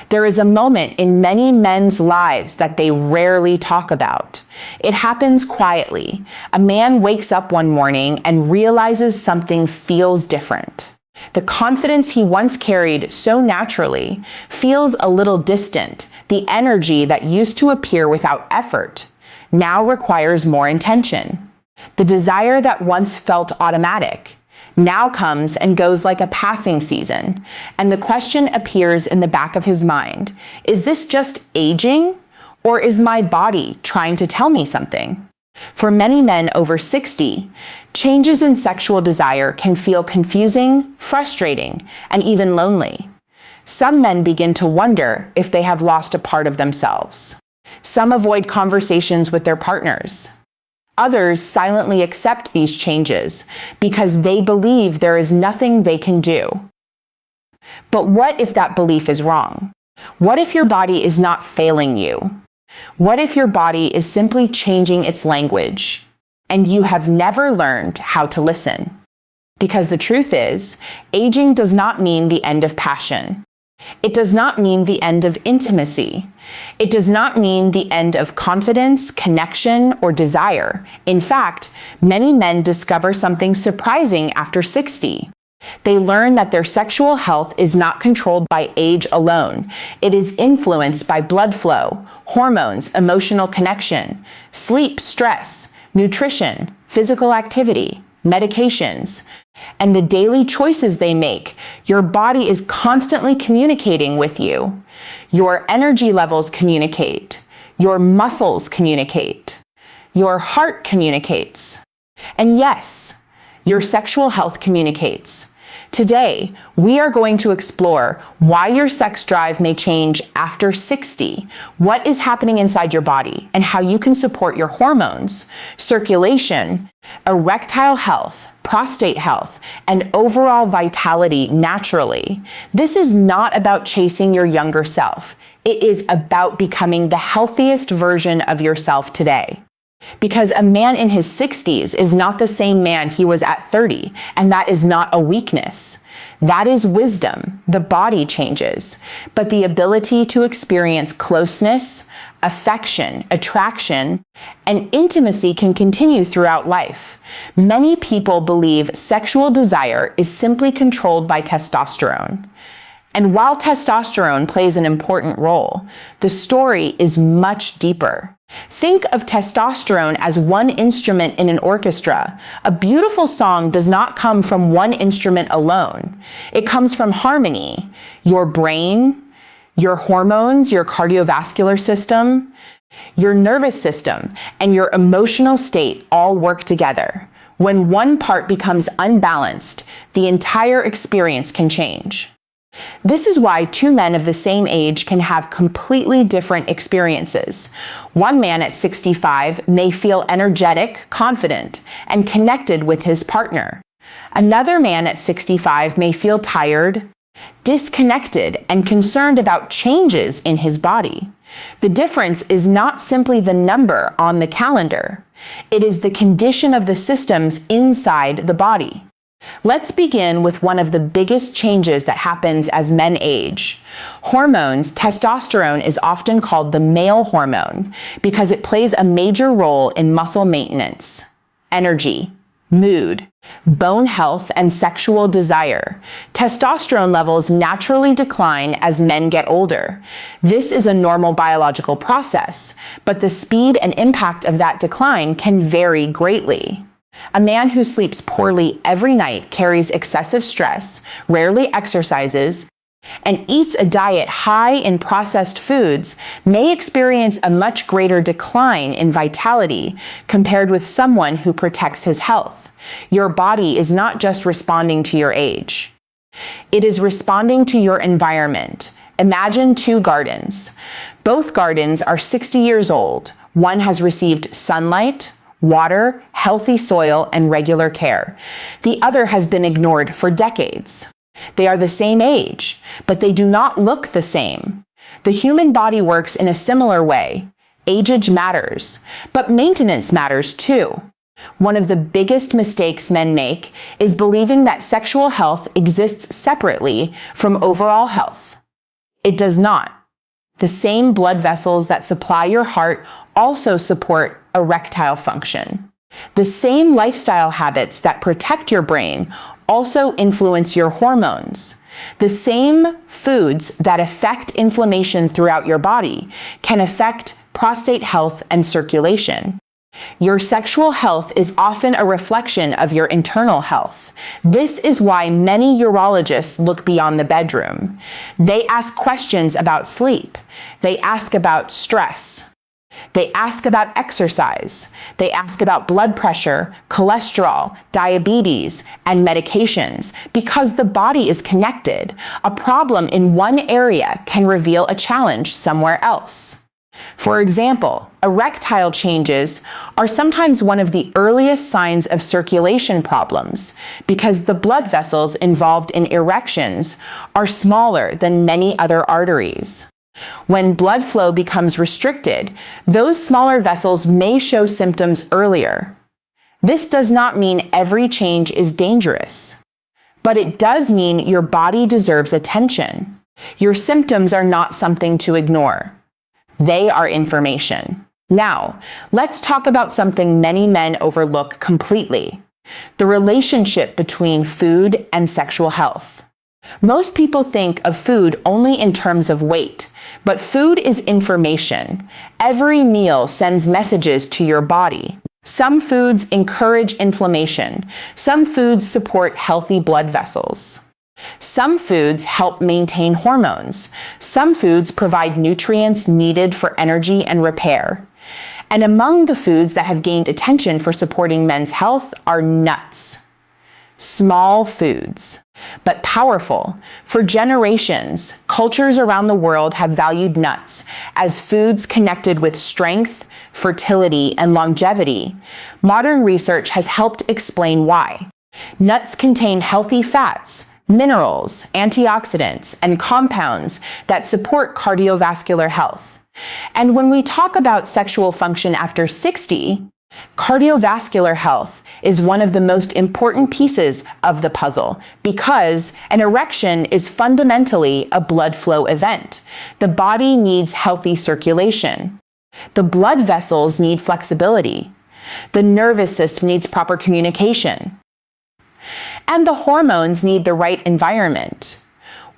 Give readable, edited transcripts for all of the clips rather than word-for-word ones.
There is a moment in many men's lives that they rarely talk about. It happens quietly. A man wakes up one morning and realizes something feels different. The confidence he once carried so naturally feels a little distant. The energy that used to appear without effort now requires more intention. The desire that once felt automatic now comes and goes like a passing season, and the question appears in the back of his mind: is this just aging, or is my body trying to tell me something? For many men over 60, changes in sexual desire can feel confusing, frustrating, and even lonely. Some men begin to wonder if they have lost a part of themselves. Some avoid conversations with their partners. Others silently accept these changes because they believe there is nothing they can do. But what if that belief is wrong? What if your body is not failing you? What if your body is simply changing its language and you have never learned how to listen? Because the truth is, aging does not mean the end of passion. It does not mean the end of intimacy. It does not mean the end of confidence, connection, or desire. In fact, many men discover something surprising after 60. They learn that their sexual health is not controlled by age alone. It is influenced by blood flow, hormones, emotional connection, sleep, stress, nutrition, physical activity, medications, and the daily choices they make. Your body is constantly communicating with you. Your energy levels communicate. Your muscles communicate. Your heart communicates. And yes, your sexual health communicates. Today, we are going to explore why your sex drive may change after 60, what is happening inside your body, and how you can support your hormones, circulation, erectile health, prostate health, and overall vitality naturally. This is not about chasing your younger self. It is about becoming the healthiest version of yourself today. Because a man in his 60s is not the same man he was at 30, and that is not a weakness. That is wisdom. The body changes, but the ability to experience closeness, affection, attraction, and intimacy can continue throughout life. Many people believe sexual desire is simply controlled by testosterone. And while testosterone plays an important role, the story is much deeper. Think of testosterone as one instrument in an orchestra. A beautiful song does not come from one instrument alone. It comes from harmony. Your brain, your hormones, your cardiovascular system, your nervous system, and your emotional state all work together. When one part becomes unbalanced, the entire experience can change. This is why two men of the same age can have completely different experiences. One man at 65 may feel energetic, confident, and connected with his partner. Another man at 65 may feel tired, disconnected, and concerned about changes in his body. The difference is not simply the number on the calendar. It is the condition of the systems inside the body. Let's begin with one of the biggest changes that happens as men age. Hormones. Testosterone is often called the male hormone because it plays a major role in muscle maintenance, energy, mood, bone health, and sexual desire. Testosterone levels naturally decline as men get older. This is a normal biological process, but the speed and impact of that decline can vary greatly. A man who sleeps poorly every night, carries excessive stress, rarely exercises, and eats a diet high in processed foods may experience a much greater decline in vitality compared with someone who protects his health. Your body is not just responding to your age. It is responding to your environment. Imagine two gardens. Both gardens are 60 years old. One has received sunlight, water, healthy soil, and regular care. The other has been ignored for decades. They are the same age, but they do not look the same. The human body works in a similar way. Age matters, but maintenance matters too. One of the biggest mistakes men make is believing that sexual health exists separately from overall health. It does not. The same blood vessels that supply your heart also support erectile function. The same lifestyle habits that protect your brain also influence your hormones. The same foods that affect inflammation throughout your body can affect prostate health and circulation. Your sexual health is often a reflection of your internal health. This is why many urologists look beyond the bedroom. They ask questions about sleep. They ask about stress. They ask about exercise. They ask about blood pressure, cholesterol, diabetes, and medications because the body is connected. A problem in one area can reveal a challenge somewhere else. For example, erectile changes are sometimes one of the earliest signs of circulation problems because the blood vessels involved in erections are smaller than many other arteries. When blood flow becomes restricted, those smaller vessels may show symptoms earlier. This does not mean every change is dangerous, but it does mean your body deserves attention. Your symptoms are not something to ignore. They are information. Now, let's talk about something many men overlook completely: the relationship between food and sexual health. Most people think of food only in terms of weight, but food is information. Every meal sends messages to your body. Some foods encourage inflammation. Some foods support healthy blood vessels. Some foods help maintain hormones. Some foods provide nutrients needed for energy and repair. And among the foods that have gained attention for supporting men's health are nuts. Small foods, but powerful. For generations, cultures around the world have valued nuts as foods connected with strength, fertility, and longevity. Modern research has helped explain why. Nuts contain healthy fats, minerals, antioxidants, and compounds that support cardiovascular health. And when we talk about sexual function after 60, cardiovascular health is one of the most important pieces of the puzzle because an erection is fundamentally a blood flow event. The body needs healthy circulation. The blood vessels need flexibility. The nervous system needs proper communication. And the hormones need the right environment.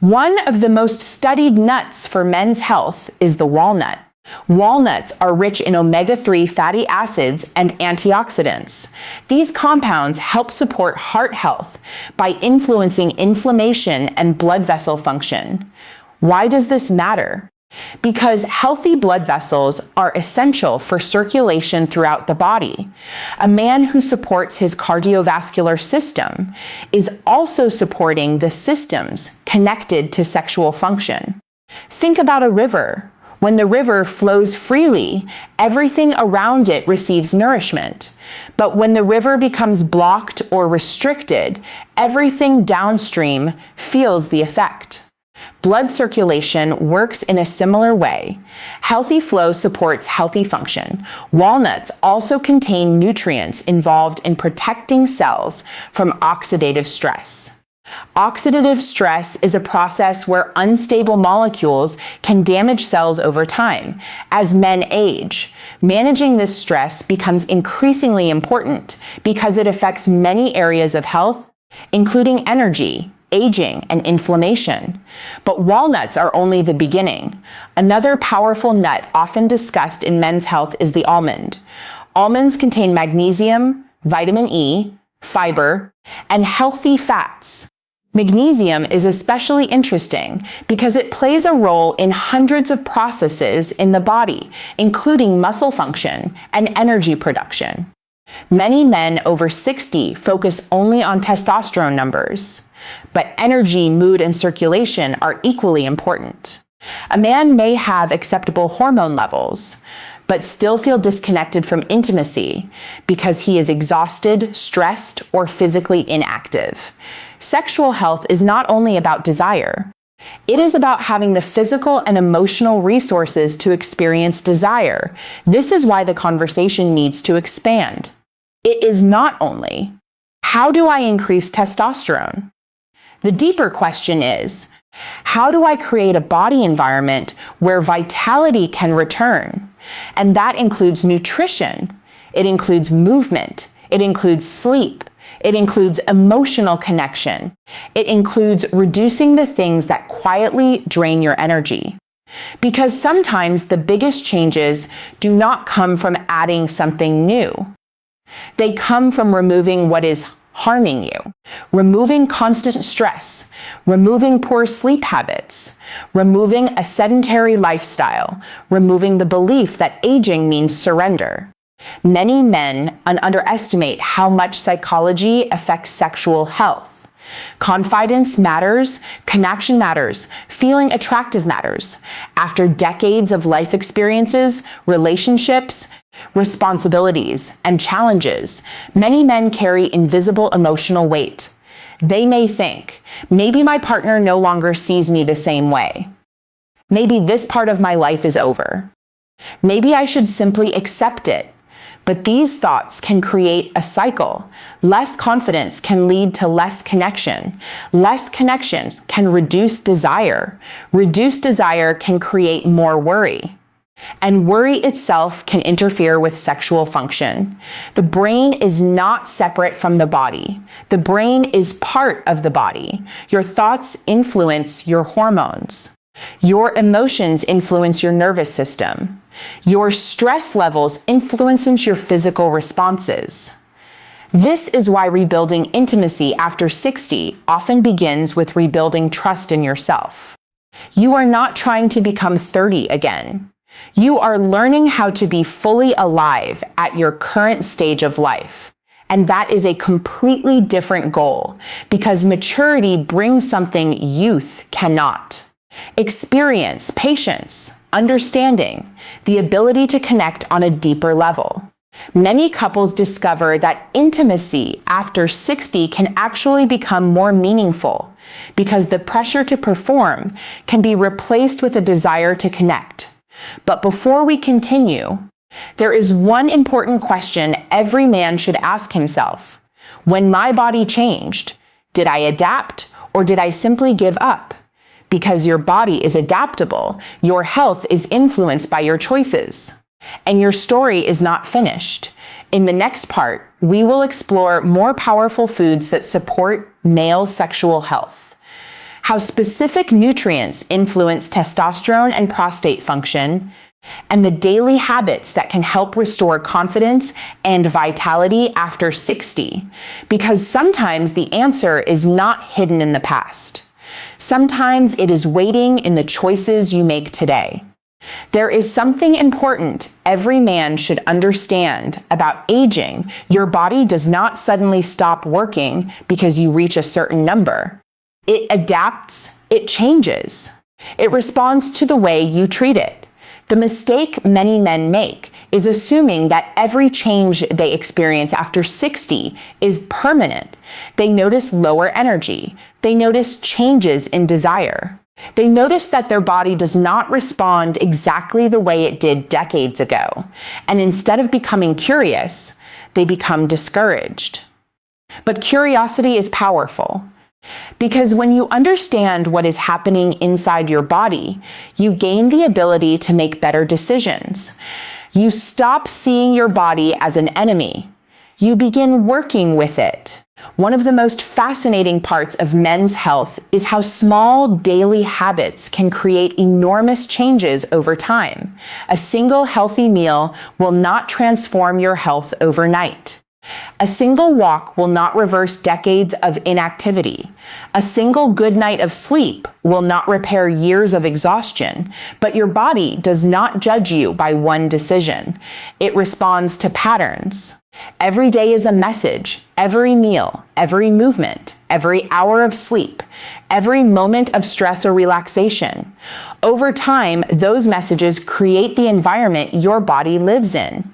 One of the most studied nuts for men's health is the walnut. Walnuts are rich in omega-3 fatty acids and antioxidants. These compounds help support heart health by influencing inflammation and blood vessel function. Why does this matter? Because healthy blood vessels are essential for circulation throughout the body. A man who supports his cardiovascular system is also supporting the systems connected to sexual function. Think about a river. When the river flows freely, everything around it receives nourishment. But when the river becomes blocked or restricted, everything downstream feels the effect. Blood circulation works in a similar way. Healthy flow supports healthy function. Walnuts also contain nutrients involved in protecting cells from oxidative stress. Oxidative stress is a process where unstable molecules can damage cells over time. As men age, managing this stress becomes increasingly important because it affects many areas of health, including energy, aging, and inflammation. But walnuts are only the beginning. Another powerful nut often discussed in men's health is the almond. Almonds contain magnesium, vitamin E, fiber, and healthy fats. Magnesium is especially interesting because it plays a role in hundreds of processes in the body, including muscle function and energy production. Many men over 60 focus only on testosterone numbers, but energy, mood, and circulation are equally important. A man may have acceptable hormone levels, but still feel disconnected from intimacy because he is exhausted, stressed, or physically inactive. Sexual health is not only about desire. It is about having the physical and emotional resources to experience desire. This is why the conversation needs to expand. It is not only, how do I increase testosterone? The deeper question is, How do I create a body environment where vitality can return? And that includes nutrition. It includes movement. It includes sleep. It includes emotional connection. It includes reducing the things that quietly drain your energy. Because sometimes the biggest changes do not come from adding something new. They come from removing what is harming you, removing constant stress, removing poor sleep habits, removing a sedentary lifestyle, removing the belief that aging means surrender. Many men underestimate how much psychology affects sexual health. Confidence matters, connection matters, feeling attractive matters. After decades of life experiences, relationships, responsibilities, and challenges, many men carry invisible emotional weight. They may think, maybe my partner no longer sees me the same way. Maybe this part of my life is over. Maybe I should simply accept it. But these thoughts can create a cycle. Less confidence can lead to less connection. Less connections can reduce desire. Reduced desire can create more worry. And worry itself can interfere with sexual function. The brain is not separate from the body. The brain is part of the body. Your thoughts influence your hormones. Your emotions influence your nervous system. Your stress levels influence your physical responses. This is why rebuilding intimacy after 60 often begins with rebuilding trust in yourself. You are not trying to become 30 again. You are learning how to be fully alive at your current stage of life. And that is a completely different goal because maturity brings something youth cannot. Experience, patience, understanding, the ability to connect on a deeper level. Many couples discover that intimacy after 60 can actually become more meaningful because the pressure to perform can be replaced with a desire to connect. But before we continue, there is one important question every man should ask himself. When my body changed, did I adapt or did I simply give up? Because your body is adaptable, your health is influenced by your choices. And your story is not finished. In the next part, we will explore more powerful foods that support male sexual health, how specific nutrients influence testosterone and prostate function, and the daily habits that can help restore confidence and vitality after 60. Because sometimes the answer is not hidden in the past. Sometimes it is waiting in the choices you make today. There is something important every man should understand about aging. Your body does not suddenly stop working because you reach a certain number. It adapts, it changes. It responds to the way you treat it. The mistake many men make is assuming that every change they experience after 60 is permanent. They notice lower energy. They notice changes in desire. They notice that their body does not respond exactly the way it did decades ago. And instead of becoming curious, they become discouraged. But curiosity is powerful. Because when you understand what is happening inside your body, you gain the ability to make better decisions. You stop seeing your body as an enemy. You begin working with it. One of the most fascinating parts of men's health is how small daily habits can create enormous changes over time. A single healthy meal will not transform your health overnight. A single walk will not reverse decades of inactivity. A single good night of sleep will not repair years of exhaustion, but your body does not judge you by one decision. It responds to patterns. Every day is a message. Every meal, every movement, every hour of sleep, every moment of stress or relaxation. Over time, those messages create the environment your body lives in.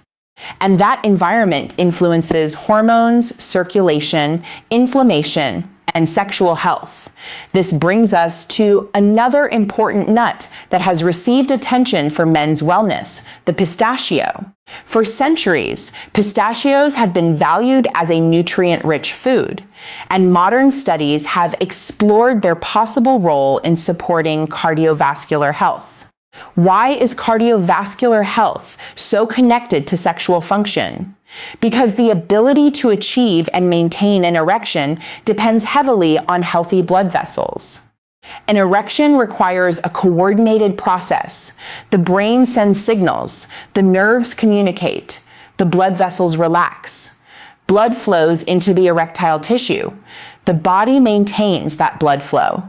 And that environment influences hormones, circulation, inflammation, and sexual health. This brings us to another important nut that has received attention for men's wellness, the pistachio. For centuries, pistachios have been valued as a nutrient-rich food, and modern studies have explored their possible role in supporting cardiovascular health. Why is cardiovascular health so connected to sexual function? Because the ability to achieve and maintain an erection depends heavily on healthy blood vessels. An erection requires a coordinated process. The brain sends signals, the nerves communicate, the blood vessels relax. Blood flows into the erectile tissue. The body maintains that blood flow.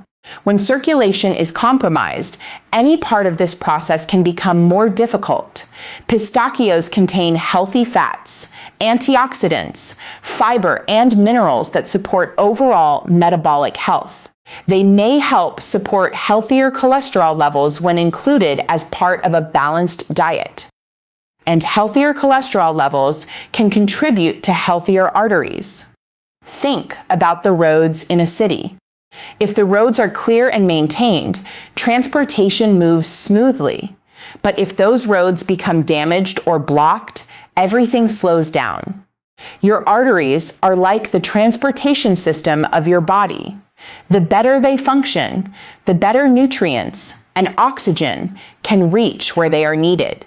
When circulation is compromised, any part of this process can become more difficult. Pistachios contain healthy fats, antioxidants, fiber, and minerals that support overall metabolic health. They may help support healthier cholesterol levels when included as part of a balanced diet. And healthier cholesterol levels can contribute to healthier arteries. Think about the roads in a city. If the roads are clear and maintained, transportation moves smoothly. But if those roads become damaged or blocked, everything slows down. Your arteries are like the transportation system of your body. The better they function, the better nutrients and oxygen can reach where they are needed.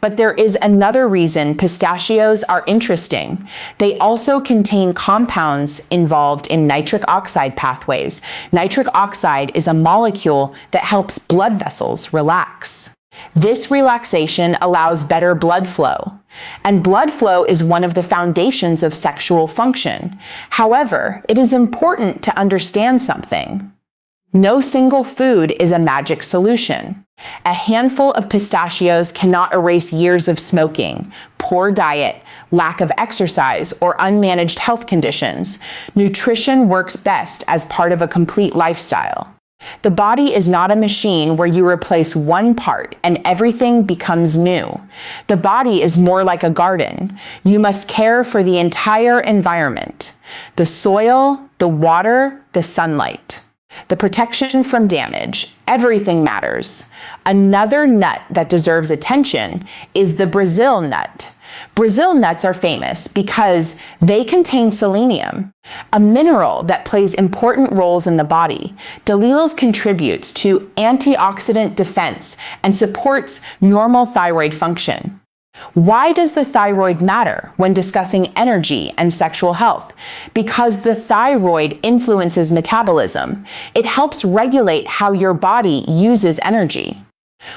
But there is another reason pistachios are interesting. They also contain compounds involved in nitric oxide pathways. Nitric oxide is a molecule that helps blood vessels relax. This relaxation allows better blood flow. And blood flow is one of the foundations of sexual function. However, it is important to understand something. No single food is a magic solution. A handful of pistachios cannot erase years of smoking, poor diet, lack of exercise, or unmanaged health conditions. Nutrition works best as part of a complete lifestyle. The body is not a machine where you replace one part and everything becomes new. The body is more like a garden. You must care for the entire environment: the soil, the water, the sunlight. The protection from damage. Everything matters. Another nut that deserves attention is the Brazil nut. Brazil nuts are famous because they contain selenium, a mineral that plays important roles in the body. Dalilos contributes to antioxidant defense and supports normal thyroid function. Why does the thyroid matter when discussing energy and sexual health? Because the thyroid influences metabolism. It helps regulate how your body uses energy.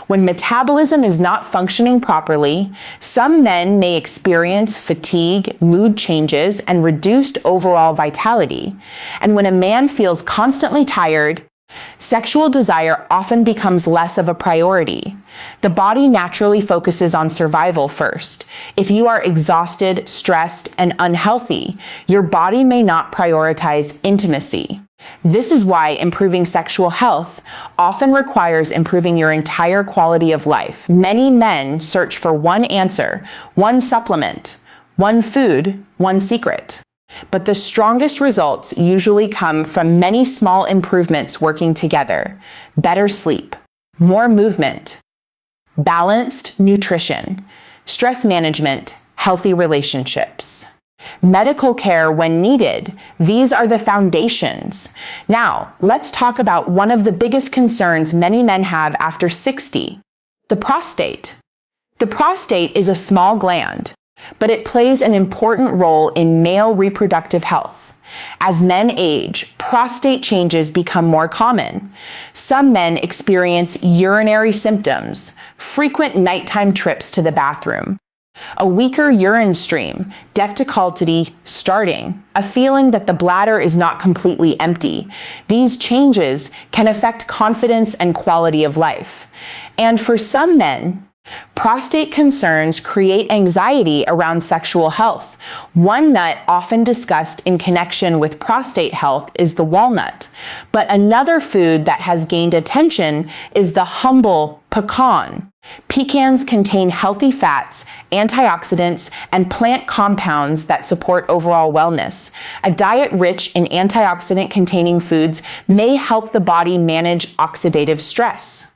When metabolism is not functioning properly, some men may experience fatigue, mood changes, and reduced overall vitality. And when a man feels constantly tired, sexual desire often becomes less of a priority. The body naturally focuses on survival first. If you are exhausted, stressed, and unhealthy, your body may not prioritize intimacy. This is why improving sexual health often requires improving your entire quality of life. Many men search for one answer, one supplement, one food, one secret. But the strongest results usually come from many small improvements working together: better sleep, more movement, balanced nutrition, stress management, healthy relationships, medical care when needed. These are the foundations. Now, let's talk about one of the biggest concerns many men have after 60, the prostate. The prostate is a small gland, but it plays an important role in male reproductive health. As men age, prostate changes become more common. Some men experience urinary symptoms, frequent nighttime trips to the bathroom, a weaker urine stream, diphthecalcity starting, a feeling that the bladder is not completely empty. These changes can affect confidence and quality of life. And for some men, prostate concerns create anxiety around sexual health. One nut often discussed in connection with prostate health is the walnut, but another food that has gained attention is the humble pecan. Pecans contain healthy fats, antioxidants, and plant compounds that support overall wellness. A diet rich in antioxidant-containing foods may help the body manage oxidative stress.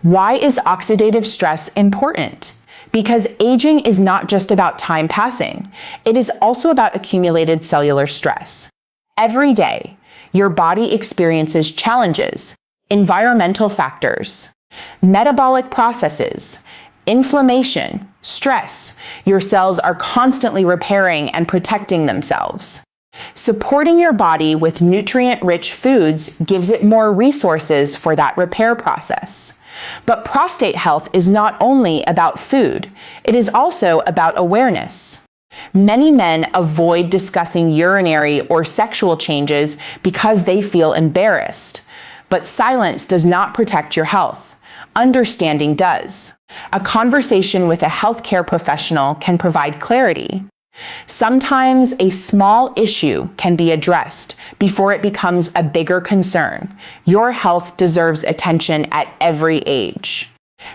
Why is oxidative stress important? Because aging is not just about time passing. It is also about accumulated cellular stress. Every day, your body experiences challenges, environmental factors, metabolic processes, inflammation, stress. Your cells are constantly repairing and protecting themselves. Supporting your body with nutrient-rich foods gives it more resources for that repair process. But prostate health is not only about food, it is also about awareness. Many men avoid discussing urinary or sexual changes because they feel embarrassed. But silence does not protect your health. Understanding does. A conversation with a healthcare professional can provide clarity. Sometimes a small issue can be addressed before it becomes a bigger concern. Your health deserves attention at every age.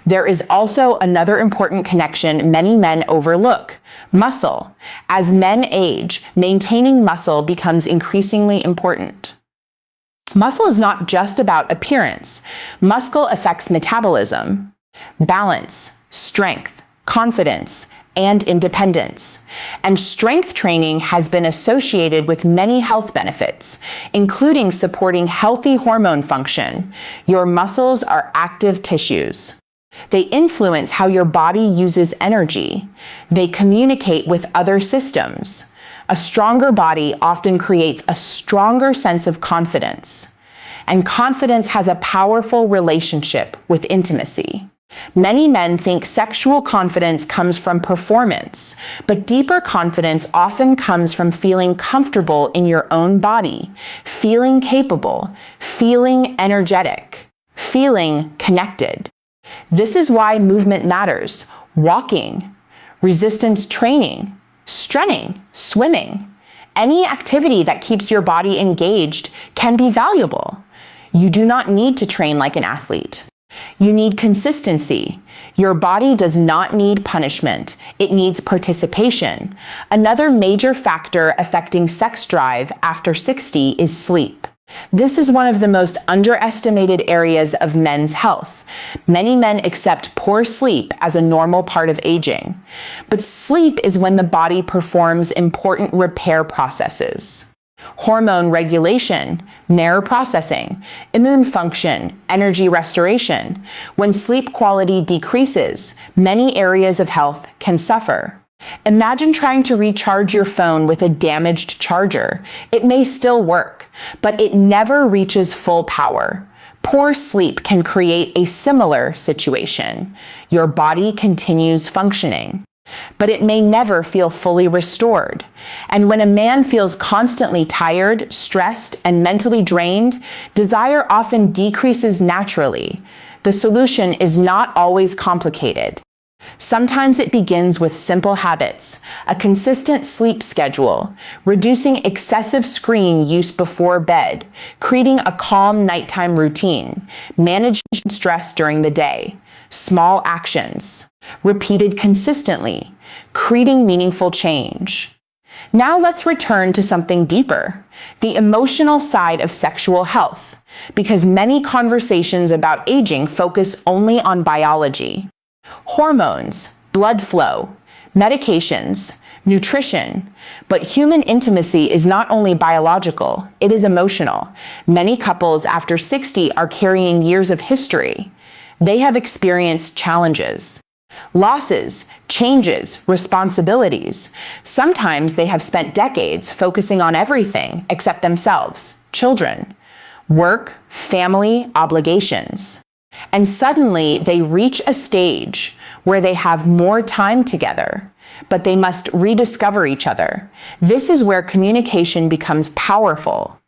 There is also another important connection many men overlook: muscle. As men age, maintaining muscle becomes increasingly important. Muscle is not just about appearance. Muscle affects metabolism, balance, strength, confidence, and independence. And strength training has been associated with many health benefits, including supporting healthy hormone function. Your muscles are active tissues. They influence how your body uses energy. They communicate with other systems. A stronger body often creates a stronger sense of confidence. And confidence has a powerful relationship with intimacy. Many men think sexual confidence comes from performance, but deeper confidence often comes from feeling comfortable in your own body, feeling capable, feeling energetic, feeling connected. This is why movement matters: walking, resistance training, stretching, swimming. Any activity that keeps your body engaged can be valuable. You do not need to train like an athlete. You need consistency. Your body does not need punishment. It needs participation. Another major factor affecting sex drive after 60 is sleep. This is one of the most underestimated areas of men's health. Many men accept poor sleep as a normal part of aging. But sleep is when the body performs important repair processes: hormone regulation, nerve processing, immune function, energy restoration. When sleep quality decreases, many areas of health can suffer. Imagine trying to recharge your phone with a damaged charger. It may still work, but it never reaches full power. Poor sleep can create a similar situation. Your body continues functioning, but it may never feel fully restored. And when a man feels constantly tired, stressed, and mentally drained, desire often decreases naturally. The solution is not always complicated. Sometimes it begins with simple habits: a consistent sleep schedule, reducing excessive screen use before bed, creating a calm nighttime routine, managing stress during the day, small actions, repeated consistently, creating meaningful change. Now let's return to something deeper: the emotional side of sexual health, because many conversations about aging focus only on biology. Hormones, blood flow, medications, nutrition. But human intimacy is not only biological, it is emotional. Many couples after 60 are carrying years of history. They have experienced challenges, losses, changes, responsibilities. Sometimes they have spent decades focusing on everything except themselves, children, work, family, obligations. And suddenly they reach a stage where they have more time together, but they must rediscover each other. This is where communication becomes powerful.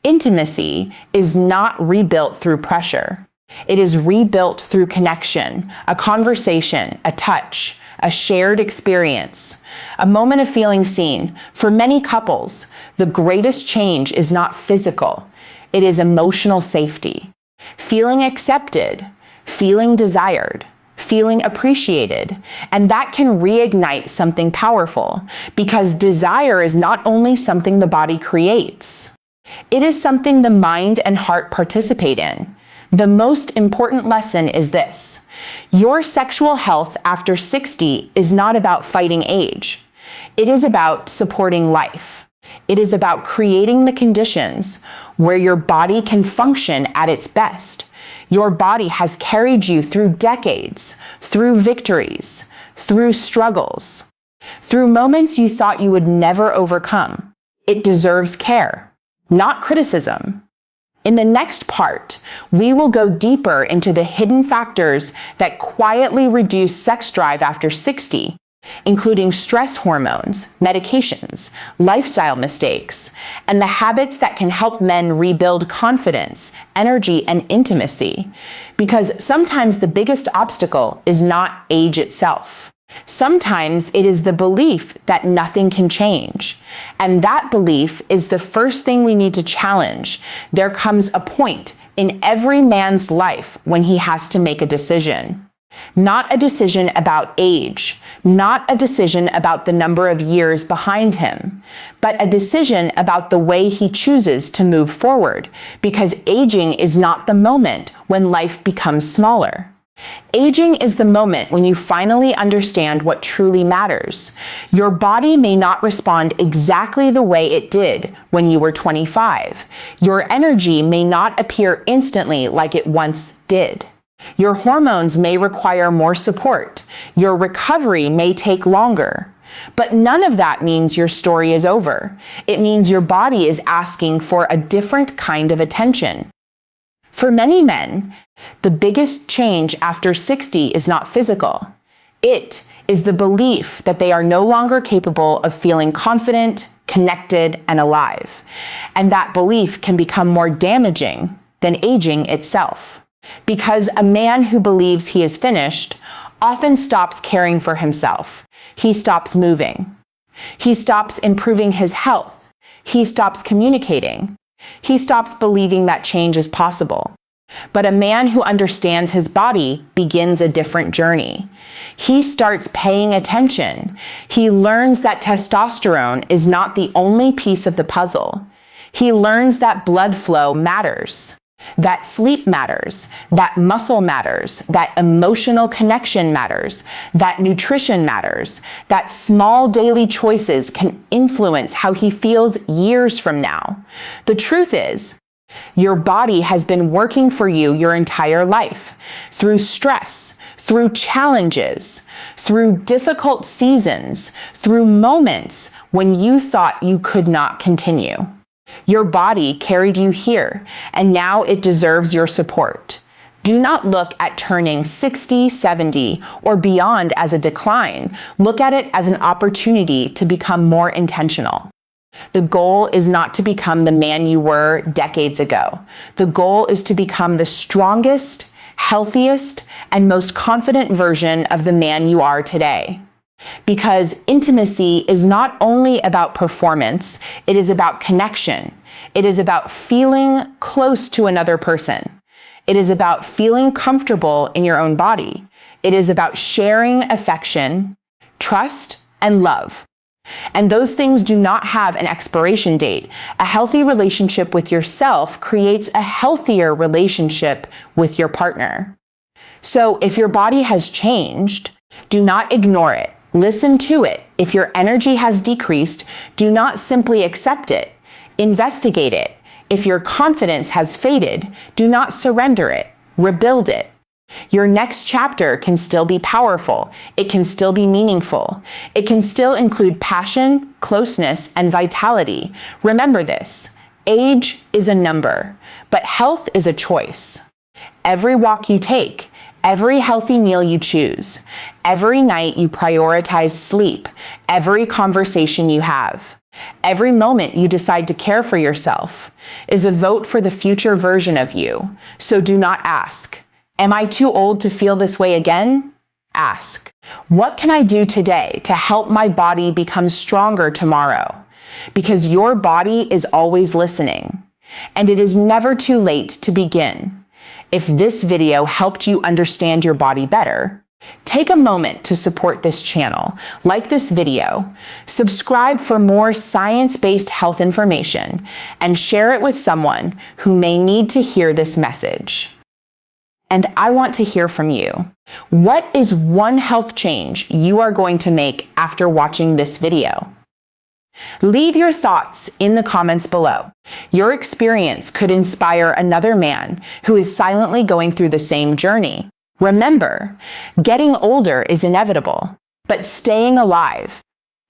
Intimacy is not rebuilt through pressure. It is rebuilt through connection, a conversation, a touch, a shared experience, a moment of feeling seen. For many couples, the greatest change is not physical. It is emotional safety. Feeling accepted, feeling desired, feeling appreciated, and that can reignite something powerful, because desire is not only something the body creates. It is something the mind and heart participate in. The most important lesson is this: your sexual health after 60 is not about fighting age. It is about supporting life. It is about creating the conditions where your body can function at its best. Your body has carried you through decades, through victories, through struggles, through moments you thought you would never overcome. It deserves care, not criticism. In the next part, we will go deeper into the hidden factors that quietly reduce sex drive after 60, including stress hormones, medications, lifestyle mistakes, and the habits that can help men rebuild confidence, energy, and intimacy. Because sometimes the biggest obstacle is not age itself. Sometimes it is the belief that nothing can change. And that belief is the first thing we need to challenge. There comes a point in every man's life when he has to make a decision. Not a decision about age, not a decision about the number of years behind him, but a decision about the way he chooses to move forward, because aging is not the moment when life becomes smaller. Aging is the moment when you finally understand what truly matters. Your body may not respond exactly the way it did when you were 25. Your energy may not appear instantly like it once did. Your hormones may require more support. Your recovery may take longer. But none of that means your story is over. It means your body is asking for a different kind of attention. For many men, the biggest change after 60 is not physical. It is the belief that they are no longer capable of feeling confident, connected, and alive. And that belief can become more damaging than aging itself. Because a man who believes he is finished often stops caring for himself. He stops moving. He stops improving his health. He stops communicating. He stops believing that change is possible. But a man who understands his body begins a different journey. He starts paying attention. He learns that testosterone is not the only piece of the puzzle. He learns that blood flow matters, that sleep matters, that muscle matters, that emotional connection matters, that nutrition matters, that small daily choices can influence how he feels years from now. The truth is, your body has been working for you your entire life, through stress, through challenges, through difficult seasons, through moments when you thought you could not continue. Your body carried you here, and now it deserves your support. Do not look at turning 60, 70, or beyond as a decline. Look at it as an opportunity to become more intentional. The goal is not to become the man you were decades ago. The goal is to become the strongest, healthiest, and most confident version of the man you are today. Because intimacy is not only about performance, it is about connection. It is about feeling close to another person. It is about feeling comfortable in your own body. It is about sharing affection, trust, and love. And those things do not have an expiration date. A healthy relationship with yourself creates a healthier relationship with your partner. So if your body has changed, do not ignore it. Listen to it. If your energy has decreased, do not simply accept it. Investigate it. If your confidence has faded, do not surrender it. Rebuild it. Your next chapter can still be powerful. It can still be meaningful. It can still include passion, closeness, and vitality. Remember this: age is a number, but health is a choice. Every walk you take, every healthy meal you choose, every night you prioritize sleep, every conversation you have, every moment you decide to care for yourself is a vote for the future version of you. So do not ask, "Am I too old to feel this way again?" Ask, "What can I do today to help my body become stronger tomorrow?" Because your body is always listening, and it is never too late to begin. If this video helped you understand your body better, Take a moment to support this channel, like this video, subscribe for more science-based health information, and share it with someone who may need to hear this message. And I want to hear from you. What is one health change you are going to make after watching this video? Leave your thoughts in the comments below. Your experience could inspire another man who is silently going through the same journey. Remember, getting older is inevitable, but staying alive,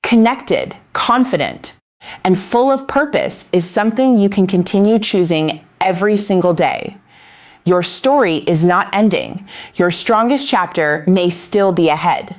connected, confident, and full of purpose is something you can continue choosing every single day. Your story is not ending. Your strongest chapter may still be ahead.